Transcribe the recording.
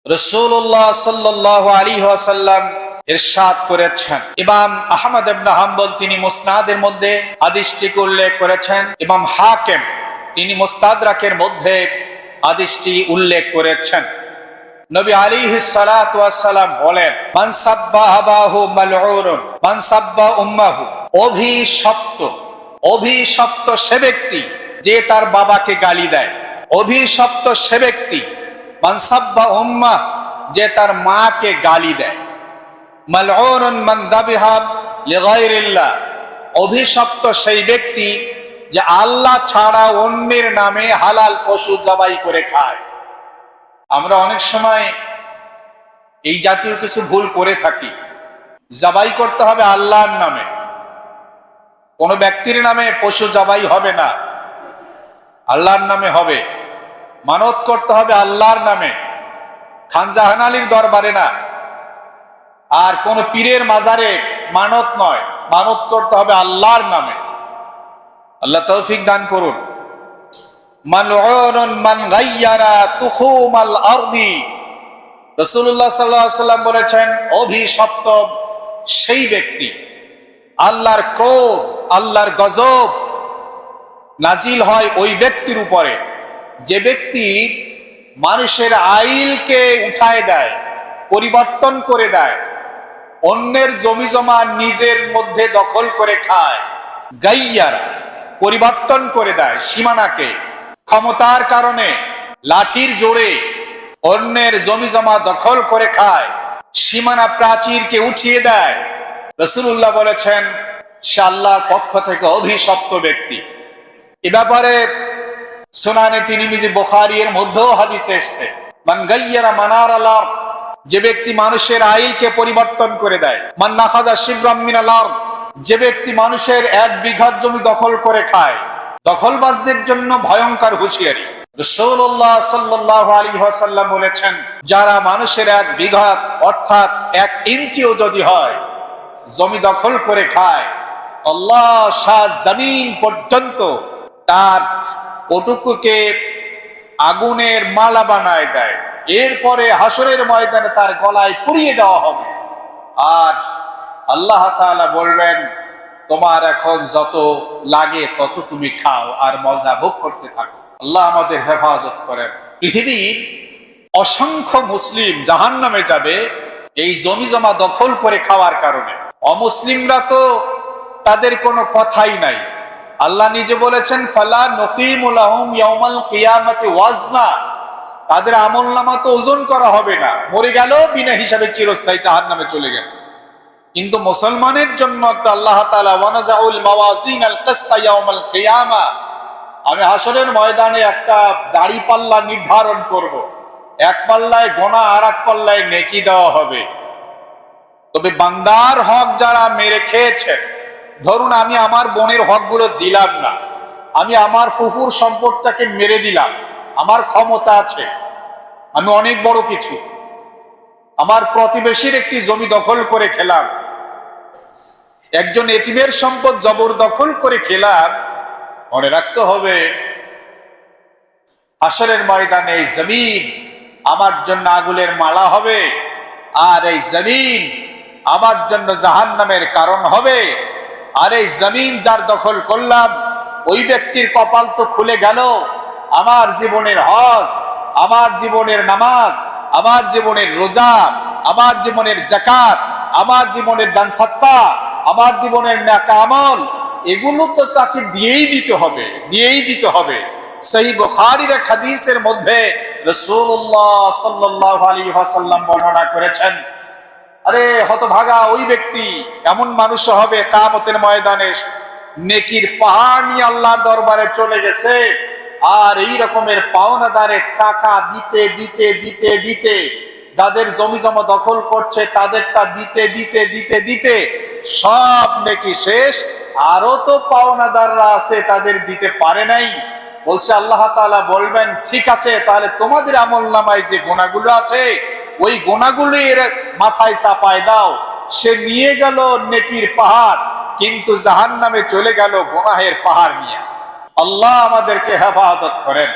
রাসূলুল্লাহ সাল্লাল্লাহু আলাইহি ওয়াসাল্লাম ইরশাদ করেছেন। ইমাম আহমদ ইবনে হাম্বল তিনি মুসনাদের মধ্যে হাদিসটিকে উল্লেখ করেছেন। ইমাম হাকিম তিনি মুস্তাদরাকের মধ্যে হাদিসটি উল্লেখ করেছেন। নবী আলাইহিস সালাতু ওয়াস সালাম বলেন, মান সাব্বা আবাহু মালউনুন মান সাব্বা উম্মাহু। অভিশপ্ত সে ব্যক্তি যে তার বাবাকে গালি দেয়। অভিশপ্ত সে ব্যক্তি মান সাব্বা উম্মাহ, যে তার মাকে গালি দেয়। মালউনুন মান যাবিহা লিগায়রিল্লাহ, অভিশপ্ত সেই ব্যক্তি যে আল্লাহ ছাড়া অন্যের নামে হালাল পশু জবাই করে খায়। আমরা অনেক সময় এই জাতীয় কিছু ভুল করে থাকি। জবাই করতে হবে আল্লাহর নামে, কোন ব্যক্তির নামে পশু জবাই হবে না, আল্লাহর নামে হবে। মানত করতে হবে আল্লাহর নামে, খানজাহান আলীর দরবারে না। আর কোন পীরের মাজারে মানত নয়, মানত করতে হবে আল্লাহর নামে। আল্লাহ তৌফিক দান করুন। মালউনুন মান গায়্যারা তুখুমাল আরদি, রাসূলুল্লাহ সাল্লাল্লাহু আলাইহি ওয়াসাল্লাম বলেছেন, অভিশপ্ত সেই ব্যক্তি, আল্লাহর ক্রোধ, আল্লাহর গজব নাজিল হয় ওই ব্যক্তির উপরে যে ব্যক্তি মানুষের আইলকে উঠায় দেয়, পরিবর্তন করে দেয়, অন্যের জমি জমা নিজের মধ্যে দখল করে খায়। গাইয়ারা পরিবর্তন করে দেয় সীমানাকে, ক্ষমতার কারণে লাঠির জোরে অন্যের জমি জমা দখল করে খায়, সীমানা প্রাচীরকে উঠিয়ে দেয়। রাসূলুল্লাহ বলেছেন সে আল্লাহর পক্ষ থেকে অভিশপ্ত ব্যক্তি। এ ব্যাপারে সুনানে তিরমিজি, বুখারী এর মধ্যেও হাদিস এসেছে, মান গায়্যারা মানারাল আরদ, যে ব্যক্তি মানুষের আইলকে পরিবর্তন করে দেয়। মান নাখাযা শিবরাম মিনাল আরদ, যে ব্যক্তি মানুষের 1 বিঘা জমি দখল করে খায়। দখলবাজদের জন্য ভয়ঙ্কর হুঁশিয়ারি। রাসূলুল্লাহ সাল্লাল্লাহু আলাইহি ওয়াসাল্লাম বলেছেন, যারা মানুষের 1 বিঘা অর্থাৎ 1 ইঞ্চিও যদি হয় জমি দখল করে খায়, আল্লাহ সাত জমিন পর্যন্ত তার ওটুকুকে আগুনের মালা বানায় দেয়। এরপরে হাসরের ময়দানে তার গলায় পুড়িয়ে দেওয়া হবে। আর আল্লাহ তাআলা বলবেন, তোমার এখন যত লাগে তত তুমি খাও আর মজা ভোগ করতে থাকো। আল্লাহ আমাদের হেফাজত করেন। পৃথিবীর অসংখ্য মুসলিম জাহান্নামে যাবে এই জমি জমা দখল করে খাওয়ার কারণে। অমুসলিমরা তো তাদের কোনো কথাই নাই। আল্লাহ নিজে বলেছেন, ফালা নুকিমু লাহুম ইয়াউমাল কিয়ামাতি ওয়াজনা, তাদের আমলনামা তো ওজন করা হবে না, মরে গেল বিনা হিসাবে চিরস্থায়ী জাহান্নামে চলে গেল। কিন্তু মুসলমানের জন্য তো আল্লাহ তাআলা ওয়ানাজাউল মাওয়াজিনাল কিসতা ইয়াউমাল কিয়ামা, আমি হাসরের ময়দানে একটা দাড়ি পাল্লা নির্ধারণ করব। এক পাল্লায় গোনা আর এক পাল্লায় নেকি দেওয়া হবে। তবে বান্দার হক যারা মেরে খেয়েছে, ধরুন আমি আমার বোনের হকগুলো দিলাম না, আমি আমার ফুফুর সম্পদটাকে মেরে দিলাম, আমার ক্ষমতা আছে, আমি অনেক বড় কিছু, আমার প্রতিবেশীর একটি জমি দখল করে খেলাম, একজন এতিমের সম্পদ জবরদখল করে খেলাম, মনে রাখতে হবে হাসরের ময়দানে এই জমিন আমার জন্য আগুনের মালা হবে, আর এই জমিন আমার জন্য জাহান্নামের কারণ হবে। আর এই জমিন যার দখল করলাম ওই ব্যক্তির কপাল তো খুলে গেল। আমার জীবনের হজ, আমার জীবনের নামাজ, আমার জীবনের রোজা, আমার জীবনের যাকাত, আমার জীবনের দান সাদকা, আমার জীবনের নেক আমল, এগুলো তো তাকে দিয়েই দিতে হবে। সহিহ বুখারীর এক হাদিসের মধ্যে রাসূলুল্লাহ সাল্লাল্লাহু আলাইহি ওয়াসাল্লাম বর্ণনা করেছেন, আরে হতভাগা ওই ব্যক্তি, এমন মানুষ হবে কিয়ামতের ময়দানে নেকির পাহাড় নিয়ে আল্লাহর দরবারে চলে গেছে, আর এই রকমের পাওনাদারের টাকা দিতে দিতে দিতে দিতে, যাদের জমি জমা দখল করছে তাদেরটা দিতে দিতে দিতে দিতে সব নেকি শেষ, আরো তো পাওনাদাররা আছে তাদের দিতে পারে নাই। বলছে আল্লাহ তাআলা বলবেন, ঠিক আছে, তাহলে তোমাদের আমলনামায় যে গুনাহগুলো আছে ওই গুনাহগুলো এর মাথায় চাপায় দাও। সে নিয়ে গেল নেকির পাহাড়, কিন্তু জাহান্নামে চলে গেল গুনাহের পাহাড় নিয়ে। আল্লাহ আমাদেরকে হেফাজত করেন।